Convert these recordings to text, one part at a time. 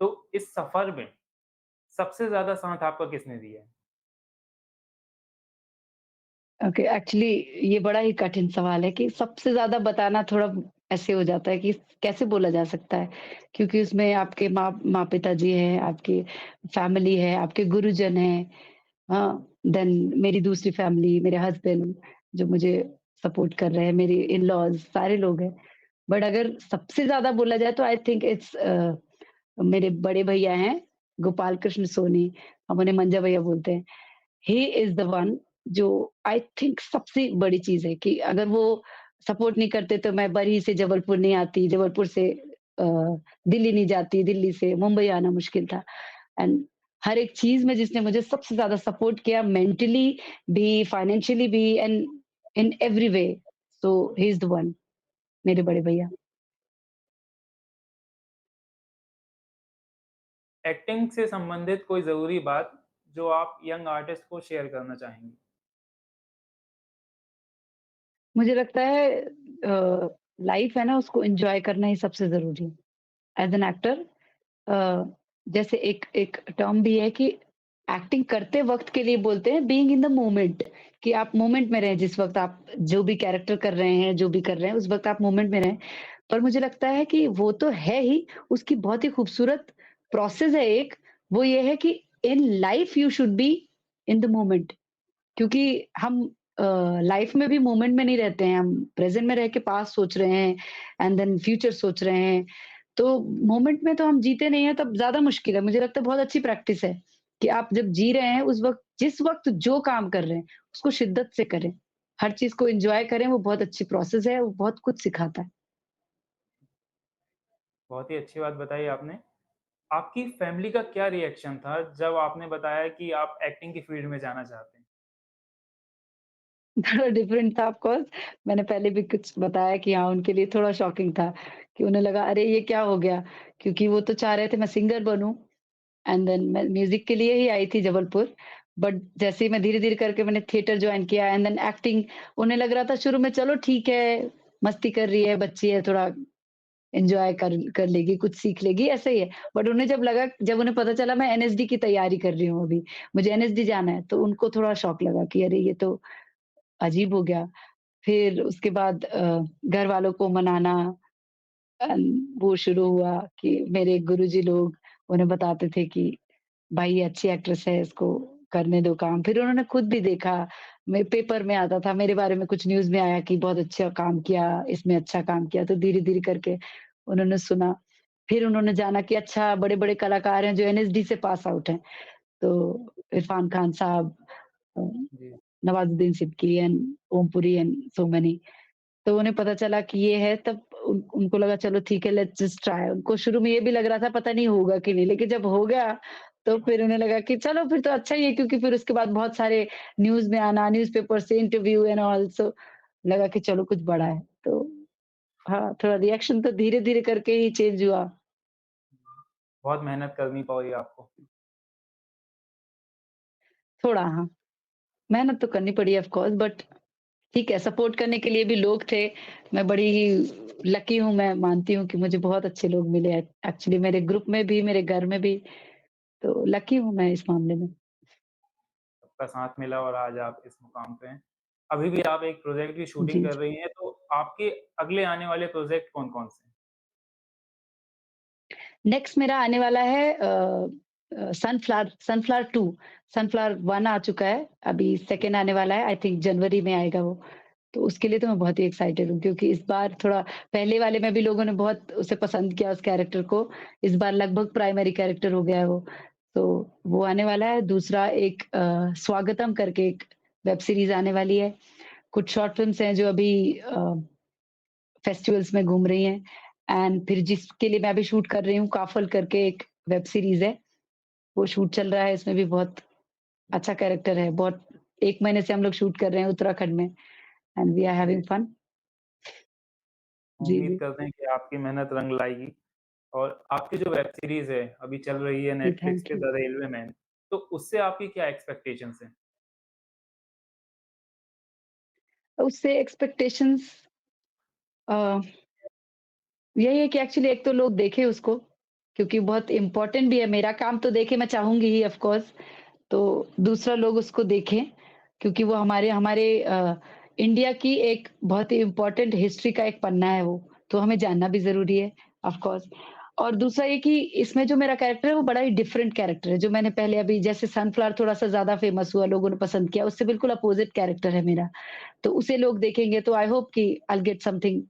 तो इस सफ़र में सबसे ज़्यादा साथ आपका किसने दिया है? ओके, एक्चुअली ये बड़ा ही कठिन सवाल है कि सबसे ज़्यादा बताना थोड़ा ऐसे हो जाता है कि कैसे बोला जा सकता है? क्योंकि उसमें आपके माँ-पिता जी हैं, आपकी फैमिली है, आपके गुरुजन हैं, हाँ, देन मेरी दूसरी फैमिली, मेरे हस्बैंड जो मुझे सपोर्ट कर रहे हैं, मेरे इन-लॉज़ सारे लोग हैं। बट अगर सबसे ज़्यादा बोला जाए तो आई थिंक इट्स मेरे बड़े भैया हैं, गोपाल कृष्ण सोनी, हम उन्हें मंजा भैया बोलते हैं। ही इज़ द वन जो आई थिंक सबसे बड़ी चीज़ है कि अगर वो सपोर्ट नहीं करते तो मैं बरही से जबलपुर नहीं आती, जबलपुर से अ, दिल्ली नहीं जाती, दिल्ली से मुंबई आना मुश्किल था एंड हर एक चीज़ में जिसने मुझे सबसे ज़्यादा सपोर्ट किया मेंटली भी, फाइनेंशियली भी and in every way, so he is the one मेरे बड़े भैया। एक्टिंग से संबंधित कोई ज़रूरी बात जो आप यंग आर्टिस्ट को शेयर करना चाहेंगी? मुझे लगता है लाइफ है ना उसको एन्जॉय करना ही सबसे ज़रूरी है। एज़ एन एक्टर अ, जैसे एक एक टर्म भी है कि एक्टिंग करते वक़्त के लिए बोलते हैं बीइंग इन द मोमेंट कि आप मोमेंट में रहें जिस वक़्त आप जो भी कैरेक्टर कर रहे हैं, जो भी कर रहे हैं, उस वक़्त आप मोमेंट में रहें। पर मुझे लगता है कि वो तो है ही, उसकी बहुत ही खूबसूरत प्रोसेस है एक, वो ये है कि in life you should be in the moment क्योंकि हम लाइफ में भी मोमेंट में नहीं रहते हैं, हम प्रेज़ेंट में रह के पास्ट सोच रहे हैं एंड देन फ्यूचर सोच रहे हैं। तो मोमेंट में तो हम जीते नहीं हैं तब ज़्यादा मुश्किल है। मुझे लगता है बहुत अच्छी प्रैक्टिस है कि आप जब जी रहे हैं उस वक़्त जिस वक़्त जो काम कर रहे हैं, उसको शिद्दत से करें। हर चीज़ को एन्जॉय करें, वो बहुत अच्छी प्रोसेस है, वो बहुत कुछ सिखाता है। बहुत ही अच्छी बात बताई आपने। आपकी फैमिली का क्या रिएक्शन था जब आपने बताया कि आप एक्टिंग की फ़ील्ड में जाना चाहते हैं? थोड़ा डिफरेंट था ऑफ कोर्स। मैंने पहले भी कुछ बताया कि हाँ, उनके लिए थोड़ा शॉकिंग था कि उन्हें लगा अरे! ये क्या हो गया? क्योंकि वो तो चाह रहे थे मैं सिंगर बनूँ एंड देन मैं म्यूज़िक के लिए ही आई थी जबलपुर। बट जैसे ही मैं धीरे-धीरे करके मैंने थिएटर जॉइन किया एंड देन एक्टिंग उन्हें लग रहा था शुरू में चलो ठीक है, मस्ती कर रही है, बच्ची है थोड़ा एन्जॉय कर कर लेगी, कुछ सीख लेगी, ऐसा ही है। बट उन्हें जब उन्हें पता चला मैं एनएसडी की तैयारी कर रही हूँ अभी, मुझे एनएसडी जाना है, तो उनको थोड़ा शॉक लगा कि अरे! ये तो अजीब हो गया। फिर उसके बाद घर वालों को मनाना वो शुरू हुआ कि मेरे गुरुजी लोग उन्हें बताते थे कि भाई ये अच्छी एक्ट्रेस है, इसको करने दो काम। फिर उन्होंने खुद भी देखा, मैं पेपर में आता था, मेरे बारे में कुछ न्यूज़ में आया कि बहुत अच्छा काम किया, इसमें अच्छा काम किया, तो धीरे-धीरे करके उन्होंने सुना। फिर उन्होंने जाना कि अच्छा बड़े-बड़े कलाकार हैं जो एनएसडी से पास आउट हैं, तो इरफान खान साहब अ, जी, Nawazuddin Siddiqui and Om Puri and so many. तो उन्हें पता चला कि ये है तब उनको लगा चलो ठीक है लेट्स जस्ट ट्राई। उनको शुरू में ये भी लग रहा था पता नहीं होगा कि नहीं, लेकिन जब हो गया तो फिर उन्हें लगा कि चलो फिर तो अच्छा ही है क्योंकि फिर उसके बाद बहुत सारे न्यूज़ में आना, न्यूज़पेपर से इंटरव्यू एंड ऑल सो लगा कि चलो कुछ बड़ा है। तो हाँ, थोड़ा रिएक्शन तो धीरे-धीरे करके ही चेंज हुआ। बहुत मेहनत करनी पड़ी आपको। थोड़ा हाँ, मेहनत तो करनी पड़ी ऑफ कोर्स बट ठीक है, सपोर्ट करने के लिए भी लोग थे। मैं बड़ी ही लकी हूँ, मैं मानती हूँ कि मुझे बहुत अच्छे लोग मिले एक्चुअली मेरे ग्रुप में भी, मेरे घर में भी, तो लकी हूँ मैं इस मामले में। सबका साथ मिला और आज आप इस मुकाम पे हैं। अभी भी आप एक प्रोजेक्ट की शूटिंग जी। कर रही हैं, तो आपके अगले आने वाले प्रोजेक्ट कौन-कौन से हैं? नेक्स्ट मेरा आने वाला है सनफ्लावर 2 सनफ्लावर 1 आ चुका है, अभी सेकंड आने वाला है, आई थिंक जनवरी में आएगा वो। तो उसके लिए तो मैं बहुत ही एक्साइटेड हूँ क्योंकि इस बार थोड़ा पहले वाले में भी लोगों ने बहुत उसे पसंद किया उस कैरेक्टर को, इस बार लगभग प्राइमरी कैरेक्टर हो गया है वो। तो वो आने वाला है, दूसरा एक स्वागतम करके एक वेब सीरीज़ आने वाली है। कुछ शॉर्ट फ़िल्म्स हैं जो अभी फेस्टिवल्स में घूम रही हैं एंड फिर जिसके लिए मैं अभी शूट कर रही हूँ, काफ़ल करके एक वेब सीरीज़ है, वो शूट चल रहा है, इसमें भी बहुत अच्छा कैरेक्टर है, बहुत 1 महीने से हम लोग शूट कर रहे हैं उत्तराखंड में एंड वी आर जी, हैविंग फन। जी, उम्मीद जी। करते हैं कि आपकी मेहनत रंग लाएगी और आपकी जो वेब सीरीज़ है, अभी चल रही है जी, नेटफ्लिक्स थैंक पे यू। द रेलवेमैन, तो उससे आपकी क्या एक्सपेक्टेशंस हैं? उससे एक्सपेक्टेशंस अ, यही है कि एक्चुअली एक तो लोग देखें उसको, क्योंकि बहुत इम्पोर्टेंट भी है। मेरा काम तो देखें मैं चाहूँगी ही ऑफ़ कोर्स, तो दूसरा लोग उसको देखें, क्योंकि वो हमारे हमारे इंडिया की एक बहुत ही इम्पोर्टेंट हिस्ट्री का एक पन्ना है वो, तो हमें जानना भी ज़रूरी है ऑफ़ कोर्स। और दूसरा ये कि इसमें जो मेरा कैरेक्टर है वो बड़ा ही डिफरेंट कैरेक्टर है, जो मैंने पहले अभी जैसे सनफ्लावर थोड़ा-सा ज़्यादा फेमस हुआ, लोगों ने पसंद किया, उससे बिल्कुल अपोज़िट कैरेक्टर है मेरा। तो उसे लोग देखेंगे तो आई होप कि I will get something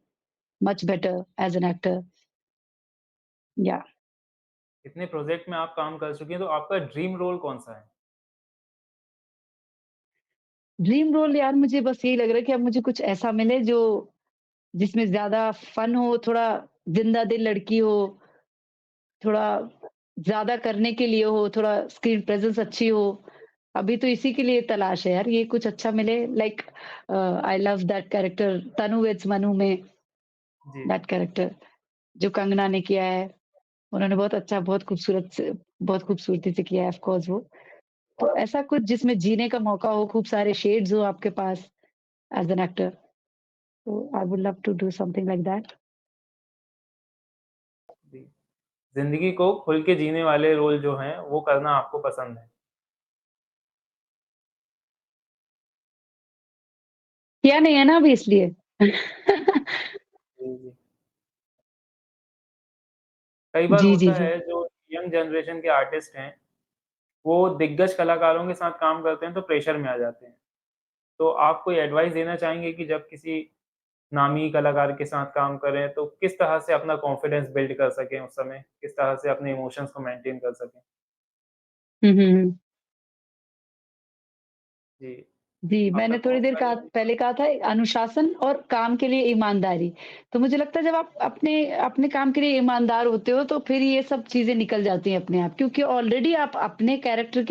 much better as an actor. या इतने प्रोजेक्ट में आप काम कर चुकी हैं, तो आपका ड्रीम रोल कौन-सा है? ड्रीम रोल यार मुझे बस यही लग रहा है कि अब मुझे कुछ ऐसा मिले जो जिसमें ज़्यादा फन हो, थोड़ा ज़िंदा दिल लड़की हो, थोड़ा ज़्यादा करने के लिए हो, थोड़ा स्क्रीन प्रेज़ेंस अच्छी हो। अभी तो इसी के लिए तलाश है यार, ये कुछ अच्छा मिले like I love that character Tanu weds Manu में जी। दैट कैरेक्टर जो कंगना ने किया है। उन्होंने बहुत अच्छा, बहुत खूबसूरत से बहुत खूबसूरती से किया है ऑफ़ कोर्स वो। तो ऐसा कुछ जिसमें जीने का मौका हो, खूब सारे शेड्स हो आपके पास एज़ एन एक्टर, तो I would love to do something like that. जी। ज़िंदगी को खुल के जीने वाले रोल जो हैं, वो करना आपको पसंद है। किया नहीं है ना अभी इसलिए। जी, जी। कई बार जी, जी, होता जी। है जो यंग जनरेशन के आर्टिस्ट हैं, वो दिग्गज कलाकारों के साथ काम करते हैं तो प्रेशर में आ जाते हैं। तो आप कोई एडवाइस देना चाहेंगे कि जब किसी नामी कलाकार के साथ काम करें तो किस तरह से अपना कॉन्फिडेंस बिल्ड कर सकें उस समय? किस तरह से अपने इमोशंस को मेंटेन कर सकें? हुँ, हुँ, हुँ। जी, जी, आप मैंने तक थोड़ी पहुँच देर पाई कहा अभी? पहले कहा था अनुशासन और काम के लिए ईमानदारी। तो मुझे लगता है जब आप अपने अपने काम के लिए ईमानदार होते हो तो फिर ये सब चीज़ें निकल जाती हैं अपने आप क्योंकि ऑलरेडी आप अपने कैरेक्टर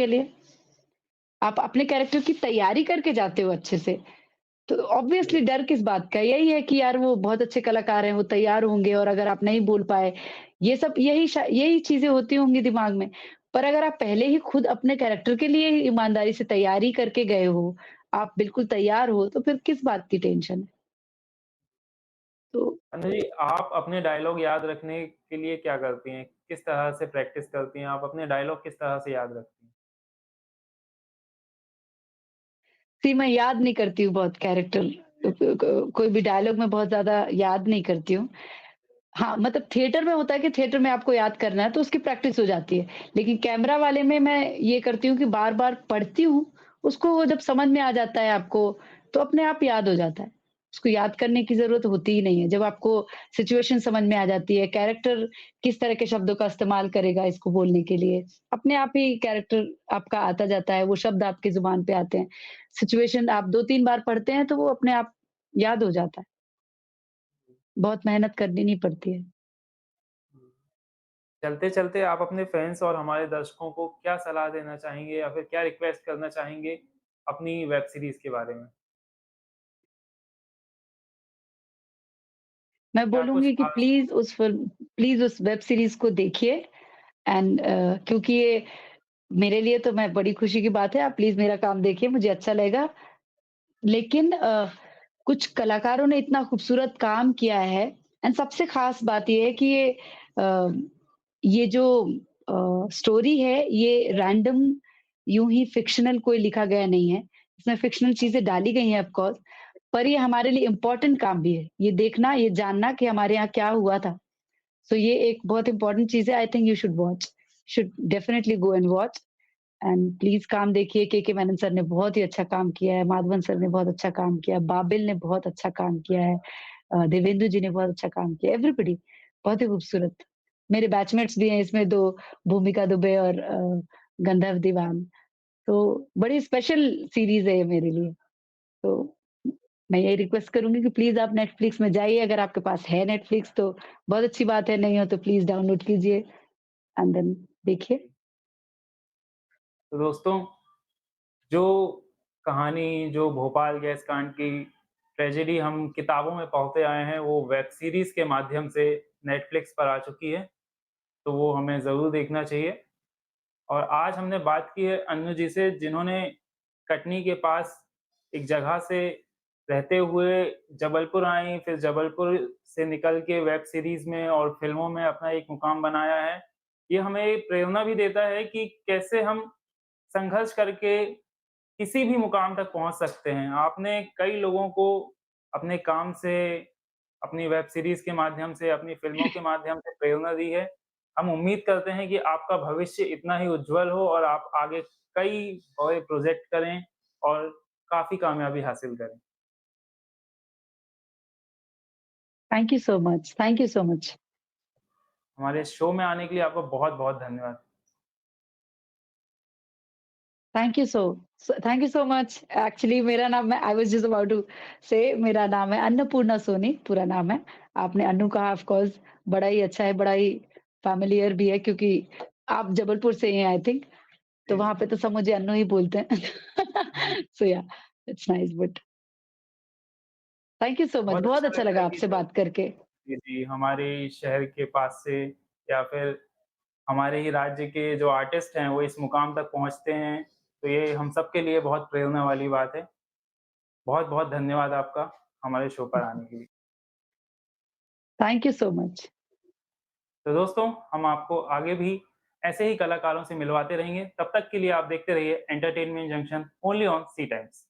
की तैयारी करके जाते हो अच्छे से। तो ऑब्वियसली जी, डर किस बात का? यही है कि यार वो बहुत अच्छे कलाकार हैं, वो तैयार होंगे और अगर आप नहीं बोल पाए, ये सब यही चीज़ें होती होंगी दिमाग में। पर अगर आप पहले ही खुद अपने कैरेक्टर के लिए ही ईमानदारी से तैयारी करके गए हो, आप बिल्कुल तैयार हो, तो फिर किस बात की टेंशन है? तो अनु जी, आप अपने डायलॉग याद रखने के लिए क्या करती हैं? किस तरह से प्रैक्टिस करती हैं? आप अपने डायलॉग किस तरह से याद रखती हैं? फिर मैं याद नहीं करती हूँ बहुत कैरेक्टर कोई भी डायलॉग मैं बहुत ज़्यादा याद नहीं करती हूँ। हाँ, मतलब थिएटर में होता है कि थिएटर में आपको याद करना है तो उसकी प्रैक्टिस हो जाती है। लेकिन कैमरा वाले में मैं ये करती हूँ कि बार-बार पढ़ती हूँ, उसको वो जब समझ में आ जाता है आपको, तो अपने आप याद हो जाता है। उसको याद करने की ज़रूरत होती ही नहीं है। जब आपको सिचुएशन समझ में आ जाती है, कैरेक्टर किस तरह के शब्दों का इस्तेमाल करेगा इसको बोलने के लिए, अपने आप ही कैरेक्टर आपका आता जाता है, वो शब्द आपकी ज़ुबान पे आते हैं। सिचुएशन आप 2-3 बार पढ़ते हैं तो वो अपने आप याद हो जाता है। बहुत मेहनत करनी नहीं पड़ती है। चलते-चलते आप अपने फैन्स और हमारे दर्शकों को क्या सलाह देना चाहेंगे या फिर क्या रिक्वेस्ट करना चाहेंगे अपनी वेब सीरीज़ के बारे में? मैं क्या कुछ बोलूँगी कि खास प्लीज़ उस वेब सीरीज़ को देखिए एंड क्योंकि ये मेरे लिए तो मैं बड़ी खुशी की बात है, आप प्लीज़ मेरा काम देखिए, मुझे अच्छा लगेगा। लेकिन कुछ कलाकारों ने इतना खूबसूरत काम किया है एंड सबसे ख़ास बात ये है कि अ, ये जो स्टोरी है, ये रैंडम यूँ ही फ़िक्शनल कोई लिखा गया नहीं है। इसमें फ़िक्शनल चीज़ें डाली गई हैं ऑफ़ कोर्स, पर ये हमारे लिए इम्पोर्टेंट काम भी है। ये देखना, ये जानना कि हमारे यहाँ क्या हुआ था। सो ये एक बहुत इम्पोर्टेंट चीज़ है, I think you should watch. Should definitely go and watch and please काम देखिए, के मैनन सर ने बहुत ही अच्छा काम किया है, माधवन सर ने बहुत अच्छा काम किया है, बाबिल ने बहुत अच्छा काम किया है, देवेंदु जी ने बहुत अच्छा काम किया है, एवरीबॉडी बहुत ही खूबसूरत। मेरे बैचमेट्स भी हैं इसमें 2 भूमिका दुबे और गंधर्व दीवान, तो बड़ी स्पेशल सीरीज़ है ये मेरे लिए। तो मैं यही रिक्वेस्ट करूँगी कि प्लीज़ आप नेटफ्लिक्स में जाइए, अगर आपके पास है नेटफ्लिक्स तो बहुत अच्छी बात है, नहीं हो तो प्लीज़ डाउनलोड कीजिए एंड देन देखिए। तो दोस्तों, जो कहानी जो भोपाल गैस कांड की ट्रेजेडी हम किताबों में पढ़ते आए हैं, वो वेब सीरीज़ के माध्यम से नेटफ्लिक्स पर आ चुकी है, तो वो हमें ज़रूर देखना चाहिए। और आज हमने बात की है अन्नू जी से जिन्होंने कटनी के पास एक जगह से रहते हुए जबलपुर आईं, फिर जबलपुर से निकल के वेब सीरीज़ में और फ़िल्मों में अपना एक मुकाम बनाया है। ये हमें प्रेरणा भी देता है कि कैसे हम संघर्ष करके किसी भी मुकाम तक पहुँच सकते हैं। आपने कई लोगों को अपने काम से, अपनी वेब सीरीज़ के माध्यम से, अपनी फ़िल्मों के माध्यम से प्रेरणा दी है। हम उम्मीद करते हैं कि आपका भविष्य इतना ही उज्ज्वल हो और आप आगे कई बड़े प्रोजेक्ट करें और काफ़ी कामयाबी हासिल करें। Thank you so much, thank you so much. हमारे शो में आने के लिए आपका बहुत-बहुत धन्यवाद। Thank you so much. Actually मेरा नाम है I was just about to say मेरा नाम है अन्नपूर्णा सोनी, पूरा नाम है। आपने अनु कहा ऑफ कोर्स बड़ा ही अच्छा है, बड़ा ही फ़ैमिलियर भी है क्योंकि आप जबलपुर से ही हैं आई थिंक, तो जी, वहाँ पे तो सब मुझे अन्नू ही बोलते हैं। जी। सो या it's nice but thank you so much, बहुत बहुत अच्छा अच्छा लगा है लगा कि आपसे जब बात करके। जी, जी, हमारे शहर के पास से या फिर हमारे ही राज्य के जो आर्टिस्ट हैं, वो इस मुकाम तक पहुँचते हैं, तो ये हम सबके लिए बहुत प्रेरणा वाली बात है। बहुत-बहुत धन्यवाद आपका, हमारे शो पर आने के लिए। Thank you so much. तो दोस्तों, हम आपको आगे भी ऐसे ही कलाकारों से मिलवाते रहेंगे, तब तक के लिए आप देखते रहिए Entertainment Junction only on C times.